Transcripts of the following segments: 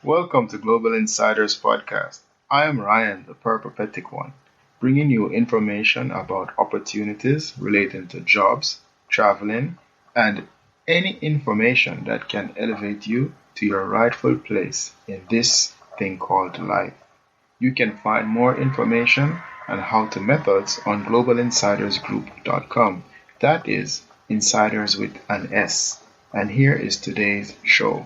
Welcome to Global Insiders Podcast. I am Ryan, the peripatetic one, bringing you information about opportunities relating to jobs, traveling, and any information that can elevate you to your rightful place in this thing called life. You can find more information and how-to methods on globalinsidersgroup.com. That is insiders with an S. And here is today's show.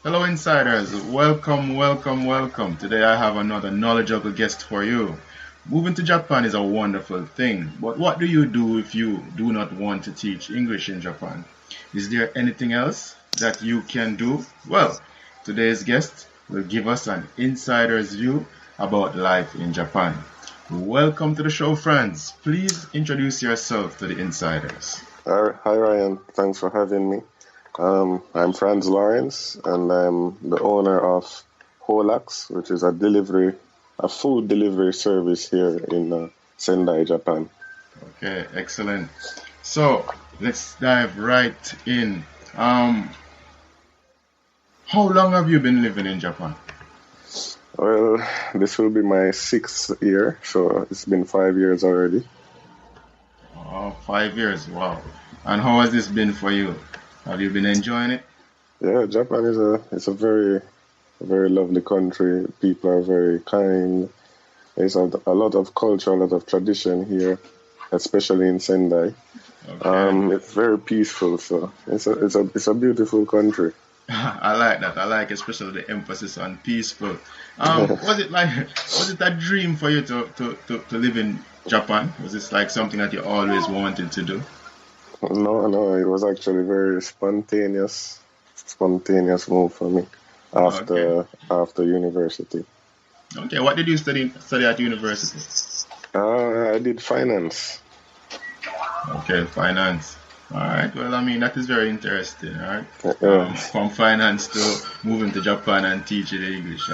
Hello, insiders. Welcome. Today I have another knowledgeable guest for you. Moving to Japan is a wonderful thing, but what do you do if you do not want to teach English in Japan? Is there anything else that you can do? Well, today's guest will give us an insider's view about life in Japan. Welcome to the show, Franz. Please introduce yourself to the insiders. Hi Ryan, thanks for having me. I'm Franz Lawrence, and I'm the owner of Holax, which is a food delivery service here in Sendai, Japan. Okay, excellent. So let's dive right in. How long have you been living in Japan? Well, this will be my 6th year, so it's been 5 years already. Oh, 5 years, wow. And how has this been for you? Have you been enjoying it? Yeah, Japan is a very lovely country. People are very kind. There's a lot of culture, a lot of tradition here, especially in Sendai. Okay. It's very peaceful, so it's a beautiful country. I like that. I like especially the emphasis on peaceful. Was it a dream for you to live in Japan? Was this like something that you always wanted to do? No, it was actually very spontaneous move for me after university. Okay, what did you study at university? I did finance. Okay, finance. All right. Well, I mean that is very interesting. All right. From finance to moving to Japan and teaching English.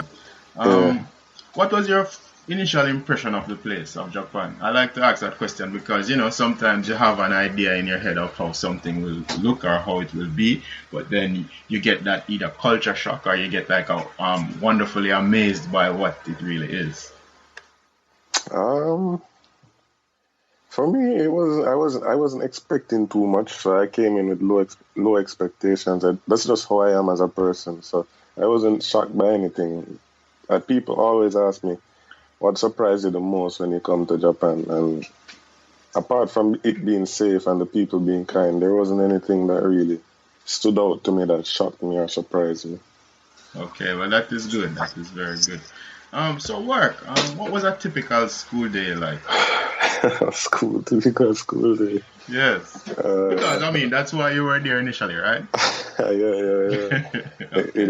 What was your initial impression of the place of Japan? I like to ask that question because sometimes you have an idea in your head of how something will look or how it will be, but then you get that either culture shock or you get like a wonderfully amazed by what it really is. For me, I wasn't expecting too much, so I came in with low expectations. That's just how I am as a person. So I wasn't shocked by anything. People always ask me, what surprised you the most when you come to Japan? And apart from it being safe and the people being kind, there wasn't anything that really stood out to me that shocked me or surprised me. Okay, well that is good. That is very good. So work. What was a typical school day like? Typical school day. Yes. Because I mean that's why you were there initially, right? Yeah. Okay. It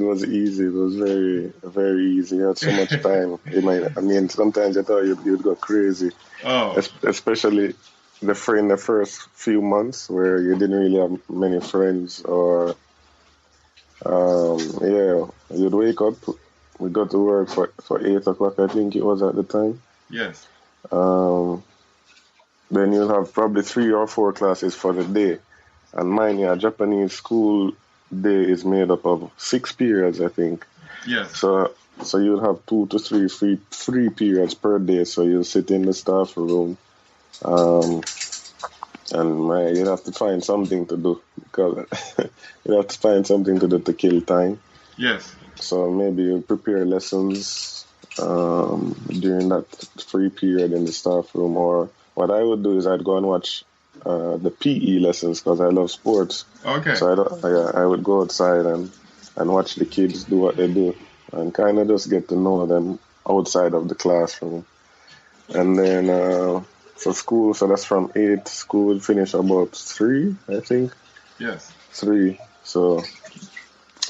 was easy. It was very easy. You had so much time. Sometimes you thought you'd go crazy. Oh. Especially in the first few months where you didn't really have many friends, or you'd wake up. We got to work for 8 o'clock, I think it was at the time. Yes. Then you'll have probably 3 or 4 classes for the day. And mind you, a Japanese school day is made up of 6 periods, I think. Yes. So you'll have 2 to 3 free periods per day. So you'll sit in the staff room, and you'll have to find something to do because you'll have to find something to do to kill time. Yes. So maybe you'll prepare lessons during that free period in the staff room, or what I would do is I'd go and watch the PE lessons because I love sports. Okay. So I would go outside and watch the kids do what they do and kind of just get to know them outside of the classroom. And then for school, so that's from 8, school would finish about 3, I think. Yes. 3. So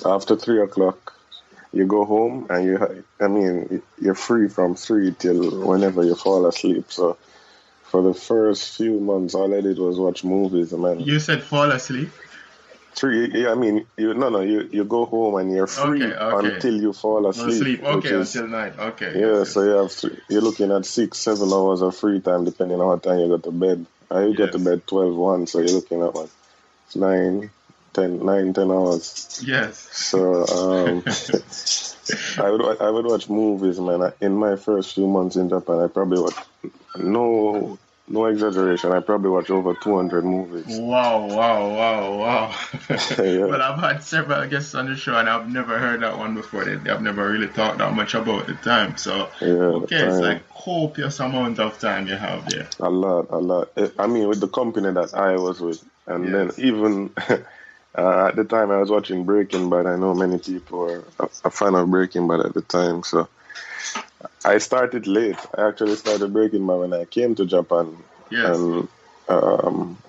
after 3 o'clock, you go home and you're free from 3 till whenever you fall asleep. So for the first few months, all I did was watch movies. Man. You said fall asleep? Three, yeah, I mean, you go home and you're Okay, free okay. until you fall No asleep, sleep. which Okay, is, until night. Okay, yes, yeah, so yes. you're looking at 6, 7 hours of free time depending on what time you go to bed. You go to Yes. bed 12, 1, so you're looking at what, 9, 10 hours. Yes. So I would watch movies, man. In my first few months in Japan, I probably watched, no no exaggeration, I probably watched over 200 movies. Wow, wow, wow, wow. Yeah, Well, I've had several guests on the show and I've never heard that one before. I've never really talked that much about the time. So, yeah, the okay, it's time. like copious amount of time you have there. A lot, a lot. I mean, with the company that I was with, and then Yes. even at the time I was watching Breaking Bad. I know many people were a fan of Breaking Bad at the time, so I started late. I actually started Breaking Bad when I came to Japan, Yes. and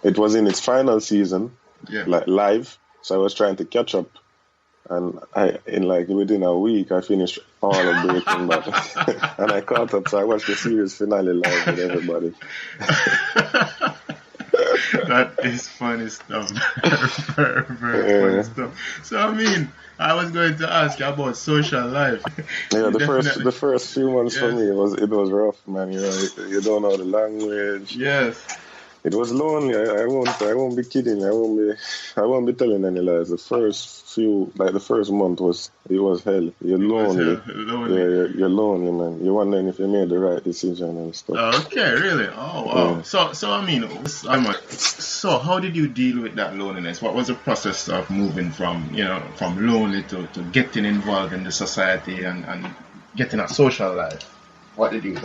it was in its final season, Yeah. like live. So I was trying to catch up, and in like within a week I finished all of Breaking Bad, and I caught up. So I watched the series finale live with everybody. That is funny stuff. Very, very funny Yeah. stuff. So, I mean, I was going to ask you about social life. Yeah, You the definitely, first few months for yes, me it was rough, man. You don't know the language. yes. It was lonely. I won't be kidding. I won't be telling any lies. The first month was hell. You're It was lonely. Yeah, lonely. you're lonely, man. You're wondering if you made the right decision and stuff. Okay, really? Oh, wow. Yeah. So I mean, so how did you deal with that loneliness? What was the process of moving from, from lonely to getting involved in the society and getting a social life? What did you do?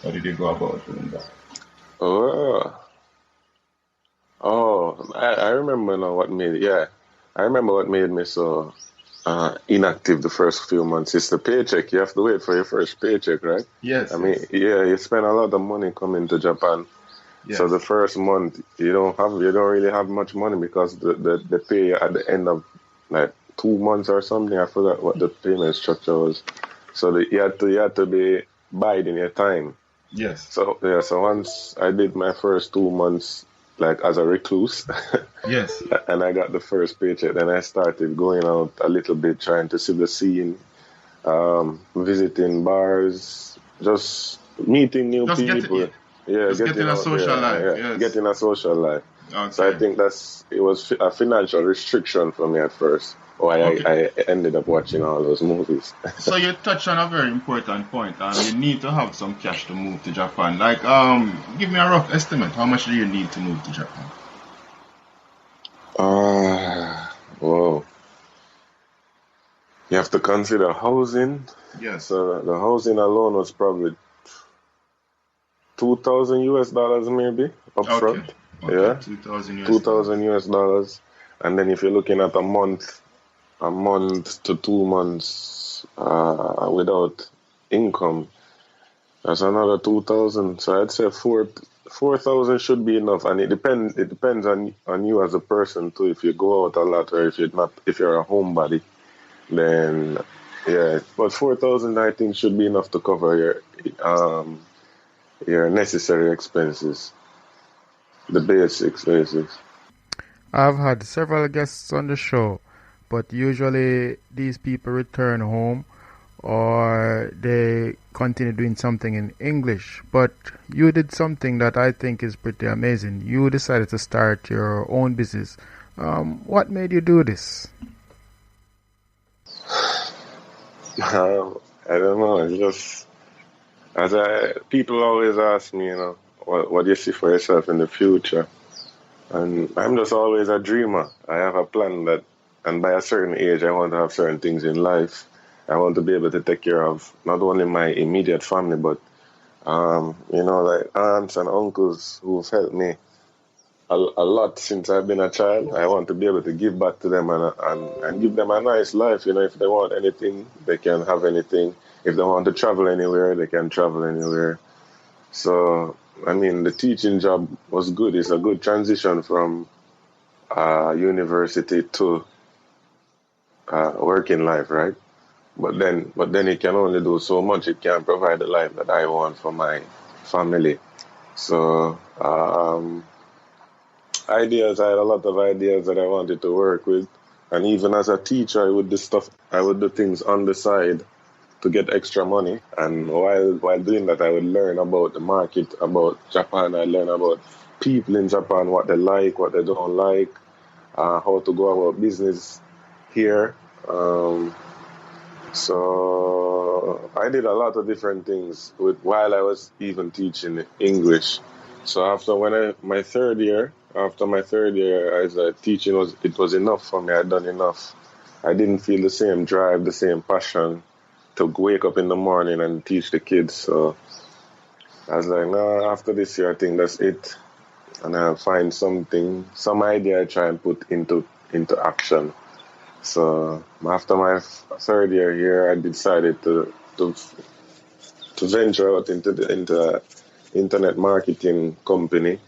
How did you go about doing that? Oh, I remember now what made it. Yeah, I remember what made me so inactive the first few months. It's the paycheck. You have to wait for your first paycheck, right? I Yes, mean, yes, yeah, you spend a lot of money coming to Japan. So the yes. first month you don't really have much money because the pay at the end of like 2 months or something. I forgot what the payment structure was. So you had to be biding your time. Yes, So yeah, so once I did my first 2 months like as a recluse, yes. and I got the first paycheck, then I started going out a little bit, trying to see the scene, visiting bars, just meeting new Just get people. it. Yeah, Just getting getting a out social there, life. yeah, Yes. getting a social life. So I Okay. think it was a financial restriction for me at first. Why Okay. I ended up watching all those movies. So you touched on a very important point. You need to have some cash to move to Japan. Like, give me a rough estimate. How much do you need to move to Japan? Whoa. You have to consider housing. Yes. So the housing alone was probably 2,000 US dollars maybe Okay. upfront. Okay. Yeah, 2,000 two US thousand dollars. US dollars, and then if you're looking at a month to 2 months without income, that's another 2,000. So I'd say 4,000 should be enough, and it depends on you as a person too. If you go out a lot, or if you're a homebody, then yeah. But 4,000 I think should be enough to cover your necessary expenses, the basics, basics. I've had several guests on the show, but usually these people return home or they continue doing something in English. But you did something that I think is pretty amazing. You decided to start your own business. What made you do this? I don't know. It's just people always ask me, what do you see for yourself in the future? And I'm just always a dreamer. I have a plan and by a certain age, I want to have certain things in life. I want to be able to take care of not only my immediate family, but like aunts and uncles who've helped me a lot since I've been a child. I want to be able to give back to them and give them a nice life. If they want anything, they can have anything. If they want to travel anywhere, they can travel anywhere. So, I mean, the teaching job was good. It's a good transition from university to working life, right? But then it can only do so much. It can't provide the life that I want for my family. So, ideas. I had a lot of ideas that I wanted to work with, and even as a teacher, I would do things on the side to get extra money. And while doing that, I would learn about the market, about Japan. I learn about people in Japan, what they like, what they don't like, how to go about business here. So I did a lot of different things while I was even teaching English. So after my third year as a teaching was enough for me. I'd done enough. I didn't feel the same drive, the same passion to wake up in the morning and teach the kids. So I was like, no, after this year, I think that's it. And I'll find some idea I try and put into action. So after my third year here, I decided to venture out into internet marketing company.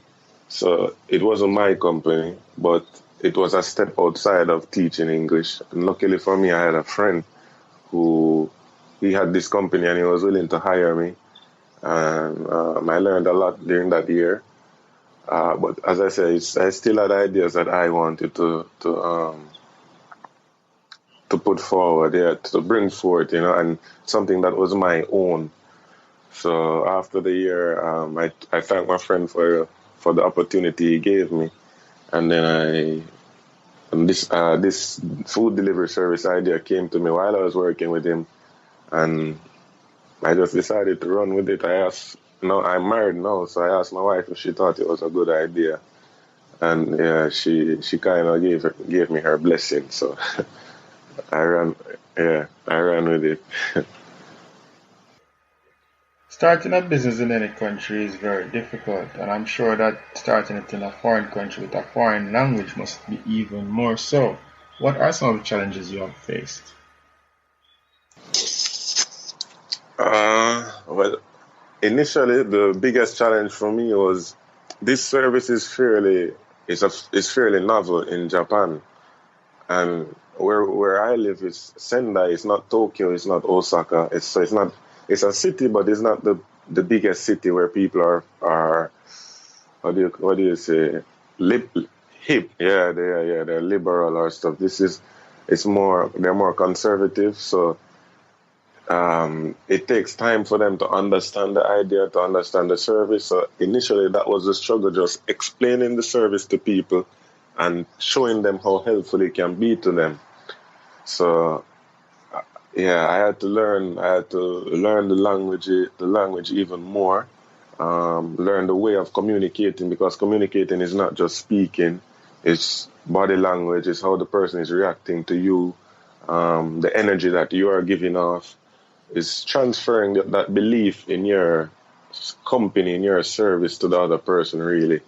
So it wasn't my company, but it was a step outside of teaching English. And luckily for me, I had a friend who he had this company and he was willing to hire me. And I learned a lot during that year. But as I said, I still had ideas that I wanted to put forward, to bring forth, and something that was my own. So after the year, I thank my friend for the opportunity he gave me, and then this food delivery service idea came to me while I was working with him, and I just decided to run with it. I'm married now, so I asked my wife if she thought it was a good idea, and yeah, she kind of gave me her blessing. So I ran with it. Starting a business in any country is very difficult, and I'm sure that starting it in a foreign country with a foreign language must be even more so. What are some of the challenges you have faced? Well, initially the biggest challenge for me was this service is fairly novel in Japan, and where I live is Sendai. It's not Tokyo. It's not Osaka. It's a city, but it's not the biggest city where people are what do you say, hip. Yeah, they're liberal or stuff. They're more conservative. So it takes time for them to understand the idea, to understand the service. So initially that was the struggle, just explaining the service to people and showing them how helpful it can be to them. So yeah, I had to learn the language even more, learn the way of communicating, because communicating is not just speaking, it's body language, it's how the person is reacting to you, the energy that you are giving off, is transferring that belief in your company, in your service to the other person, really.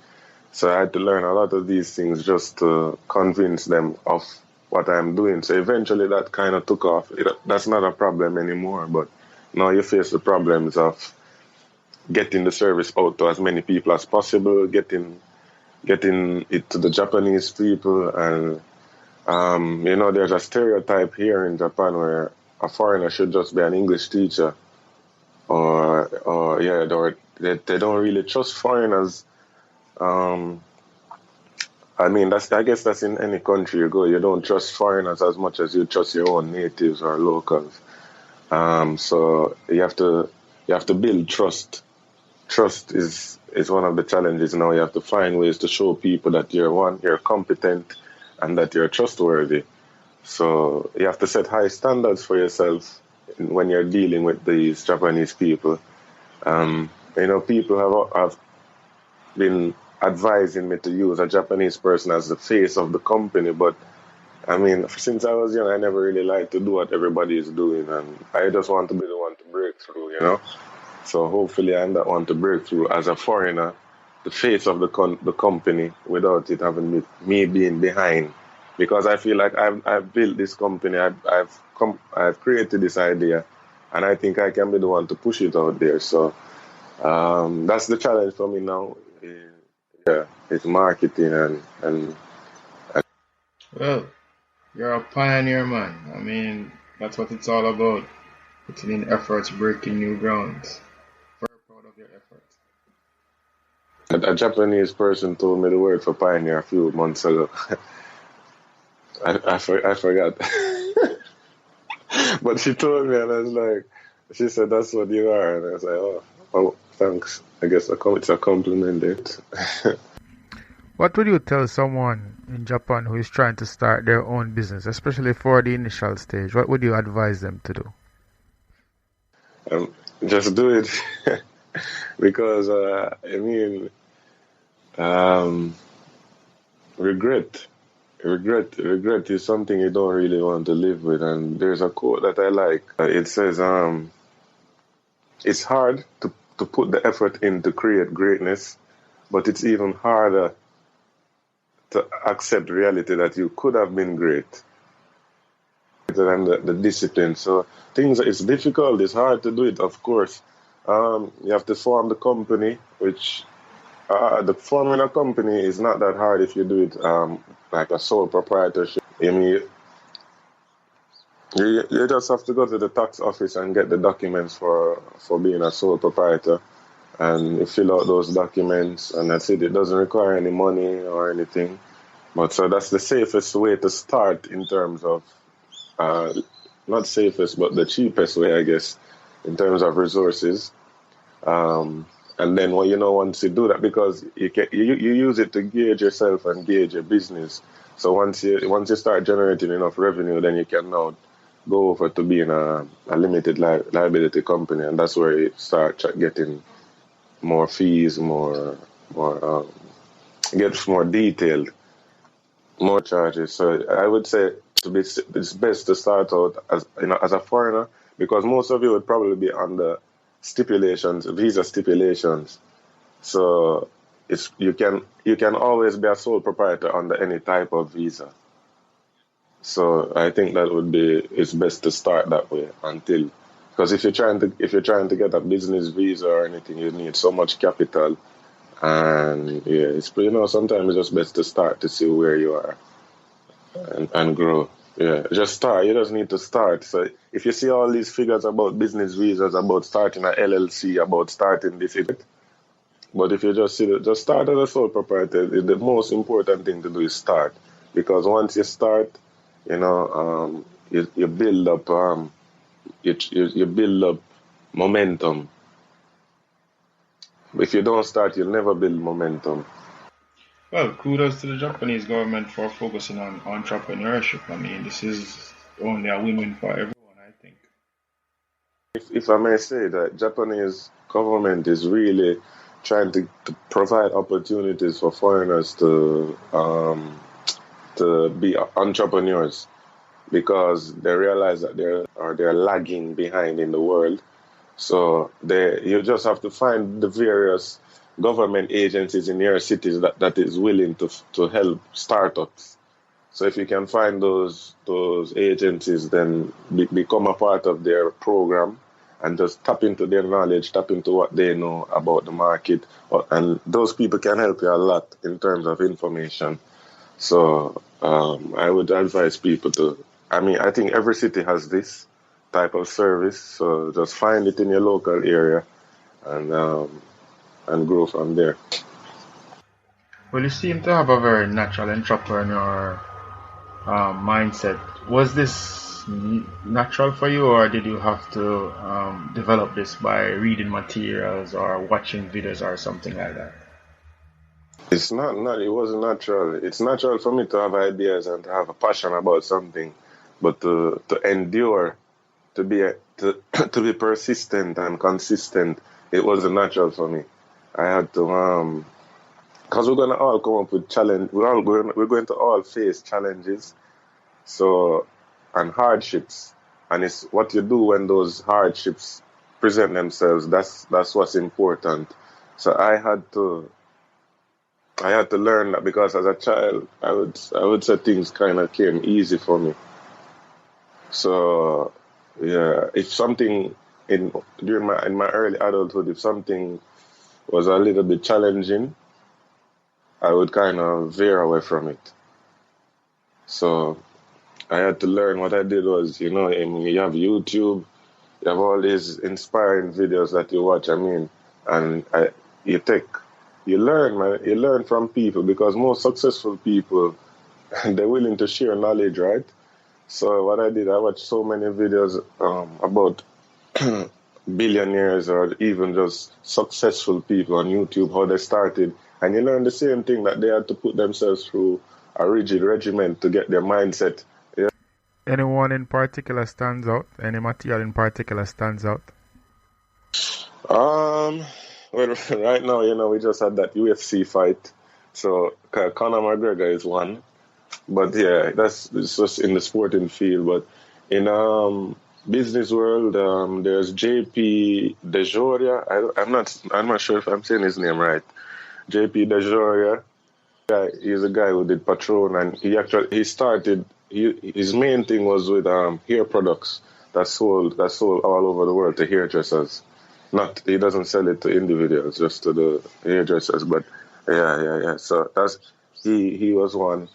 So I had to learn a lot of these things just to convince them of what I'm doing. So eventually that kind of took off. That's not a problem anymore, but now you face the problems of getting the service out to as many people as possible, getting it to the Japanese people. And there's a stereotype here in Japan where a foreigner should just be an English teacher, or they don't really trust foreigners. I guess that's in any country you go. You don't trust foreigners as much as you trust your own natives or locals. So you have to build trust. Trust is one of the challenges now. You have to find ways to show people that you're competent and that you're trustworthy. So you have to set high standards for yourself when you're dealing with these Japanese people. People have been advising me to use a Japanese person as the face of the company, but since I was young, I never really liked to do what everybody is doing, and I just want to be the one to break through. So hopefully I'm that one to break through as a foreigner, the face of the company, without it having me being behind. Because I feel like I've built this company, I've created this idea, and I think I can be the one to push it out there. So that's the challenge for me now. Yeah, it's marketing and Well, you're a pioneer, man. That's what it's all about. Putting in efforts, breaking new grounds. Very proud of your efforts. A Japanese person told me the word for pioneer a few months ago. I forgot. But she told me, and I was like, she said, that's what you are. And I was like, oh thanks. I guess it's a compliment. It. What would you tell someone in Japan who is trying to start their own business, especially for the initial stage? What would you advise them to do? Just do it. Because, um, regret. Regret is something you don't really want to live with. And there's a quote that I like. It says, it's hard to put the effort in to create greatness, but it's even harder to accept reality that you could have been great than the discipline. So it's difficult, it's hard to do it, of course. You have to form the company, which the forming a company is not that hard if you do it like a sole proprietorship. I mean, you just have to go to the tax office and get the documents for being a sole proprietor. And you fill out those documents, and that's it. It doesn't require any money or anything. But so that's the safest way to start in terms of, not safest, but the cheapest way, I guess, in terms of resources. And then, once you do that, because you use it to gauge yourself and gauge your business. So once you start generating enough revenue, then you can now go over to being a limited liability company, and that's where you start getting more fees, gets more detailed, more charges. So I would say it's best to start out as a foreigner, because most of you would probably be under visa stipulations. So you can always be a sole proprietor under any type of visa. So I think that it's best to start that way because if you're trying to get a business visa or anything, you need so much capital, and sometimes it's just best to start to see where you are and grow. Yeah, just start. You just need to start. So if you see all these figures about business visas, about starting an LLC, about starting this, but if you just start as a sole proprietor, the most important thing to do is start, because once you start, you build up you build up momentum. If you don't start, you'll never build momentum. Well, kudos to the Japanese government for focusing on entrepreneurship. I mean, this is only a win-win for everyone, I think. If I may say that Japanese government is really trying to provide opportunities for foreigners to be entrepreneurs, because they realize that they're lagging behind in the world. So you just have to find the various government agencies in your cities that is willing to help startups. So if you can find those agencies, then become a part of their program and just tap into their knowledge, tap into what they know about the market. And those people can help you a lot in terms of information. So I would advise people I think every city has this type of service. So just find it in your local area and grow from there. Well, you seem to have a very natural entrepreneur mindset. Was this natural for you, or did you have to develop this by reading materials or watching videos or something like that? It's not. It wasn't natural. It's natural for me to have ideas and to have a passion about something, but to endure, to be persistent and consistent, it wasn't natural for me. I had to because we're gonna all come up with challenge. We're going to all face challenges, and hardships, and it's what you do when those hardships present themselves. That's what's important. So I had to learn that, because as a child, I would say things kind of came easy for me. So yeah, if something in my early adulthood, if something was a little bit challenging, I would kind of veer away from it. So I had to learn. What I did was, you have YouTube, you have all these inspiring videos that you watch. And you take you learn, man. You learn from people because most successful people, they're willing to share knowledge, right? So what I did, I watched so many videos about billionaires or even just successful people on YouTube, how they started. And you learn the same thing, that they had to put themselves through a rigid regimen to get their mindset. Yeah. Anyone in particular stands out? Any material in particular stands out? Well, right now, we just had that UFC fight. So Conor McGregor is one. But yeah, it's just in the sporting field. But in business world, there's JP DeJoria. I'm not sure if I'm saying his name right. JP DeJoria. He's a guy who did Patron, and he started. His main thing was with hair products that sold all over the world to hairdressers. He doesn't sell it to individuals, just to the hairdressers. But yeah. So he was one.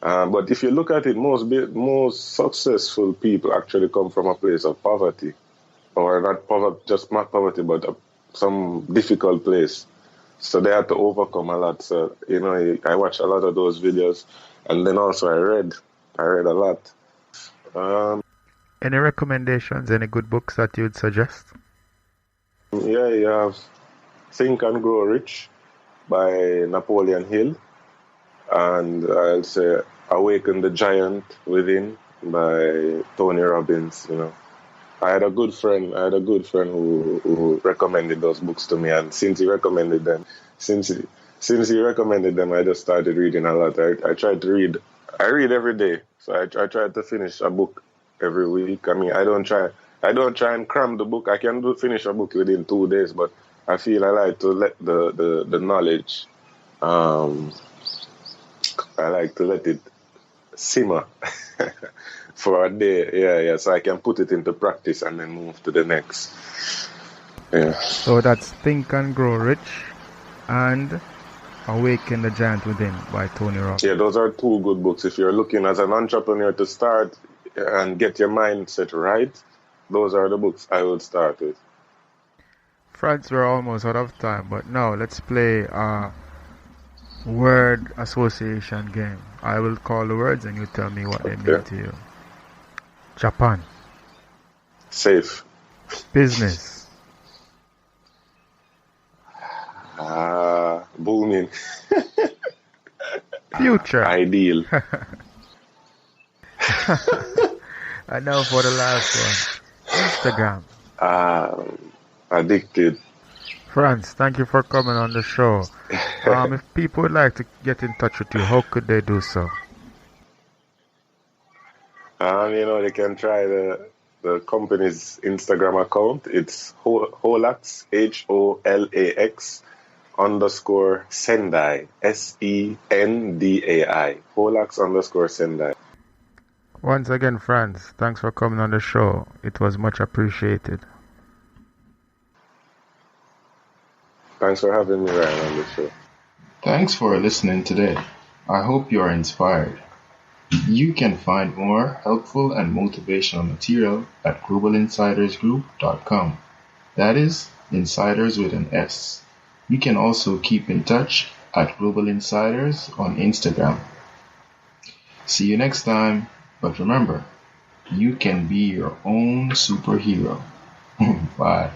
But if you look at it, most successful people actually come from a place of poverty, or not poverty, but some difficult place. So they had to overcome a lot. So I watched a lot of those videos, and then also I read a lot. Any recommendations? Any good books that you'd suggest? Yeah, you have Think and Grow Rich by Napoleon Hill, and I'll say Awaken the Giant Within by Tony Robbins. I had a good friend who recommended those books to me, and since he recommended them, I just started reading a lot. I tried to read. I read every day, so I tried to finish a book every week. I mean, I don't try and cram the book. I can finish a book within 2 days, but I feel I like to let the knowledge. I like to let it simmer for a day. Yeah. So I can put it into practice and then move to the next. Yeah. So that's Think and Grow Rich and Awaken the Giant Within by Tony Robbins. Yeah, those are two good books. If you're looking as an entrepreneur to start and get your mindset right, those are the books I would start with. Franz, we're almost out of time, but now let's play a word association game. I will call the words and you tell me what they mean to you. Japan. Safe. Business. Booming. Future. Ideal. And now for the last one. Instagram. Addicted. Franz, thank you for coming on the show. If people would like to get in touch with you, how could they do so? They can try the company's Instagram account. It's Holax, HOLAX _Sendai, SENDAI. Holax _Sendai. Once again, Franz, thanks for coming on the show. It was much appreciated. Thanks for having me, Ryan, on the show. Thanks for listening today. I hope you are inspired. You can find more helpful and motivational material at globalinsidersgroup.com. That is, insiders with an S. You can also keep in touch at Global Insiders on Instagram. See you next time, but remember, you can be your own superhero. Bye.